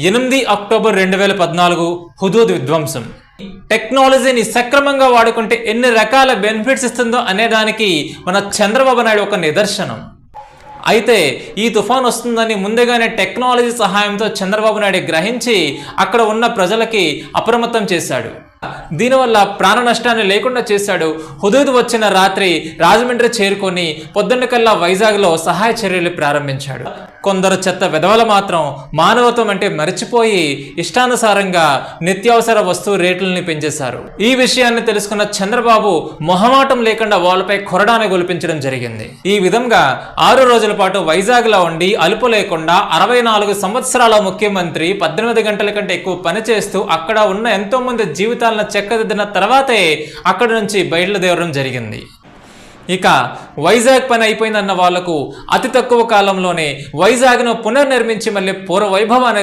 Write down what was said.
8 October 2014 Hudhud విధ్వంసం. టెక్నాలజీని సక్రమంగా వాడుకుంటే ఎన్ని రకాల బెనిఫిట్స్ ఇస్తుందో అనేదానికి మన చంద్రబాబు నాయుడు ఒక నిదర్శనం. అయితే ఈ తుఫాన్ వస్తుందని ముందుగానే టెక్నాలజీ సహాయంతో చంద్రబాబు నాయుడు గ్రహించి అక్కడ ఉన్న ప్రజలకి అప్రమత్తం చేశాడు. దీనివల్ల ప్రాణ నష్టాన్ని లేకుండా చేశాడు. హుదూద్ వచ్చిన రాత్రి రాజమండ్రి చేరుకొని పొద్దున్నకల్లా వైజాగ్లో సహాయ చర్యలు ప్రారంభించాడు. కొందరు చెత్త విధవలు మాత్రం మానవత్వం అంటే మరిచిపోయి ఇష్టానుసారంగా నిత్యావసర వస్తువు రేట్లని పెంచేశారు. ఈ విషయాన్ని తెలుసుకున్న చంద్రబాబు మొహమాటం లేకుండా వాళ్ళపై కొరడాన్ని గొలిపించడం జరిగింది. ఈ విధంగా 6 రోజుల పాటు వైజాగ్లో ఉండి అలుపు లేకుండా 64 సంవత్సరాల ముఖ్యమంత్రి 18 గంటల కంటే ఎక్కువ పనిచేస్తూ అక్కడ ఉన్న ఎంతో మంది జీవితాలను చెక్కదిద్దిన తర్వాతే అక్కడి నుంచి బయలుదేరడం జరిగింది. ఇక వైజాగ్ పని అయిపోయిందన్న వాళ్లకు అతి తక్కువ కాలంలోనే వైజాగ్ను పునర్నిర్మించి మళ్ళీ పూర్వ వైభవాన్ని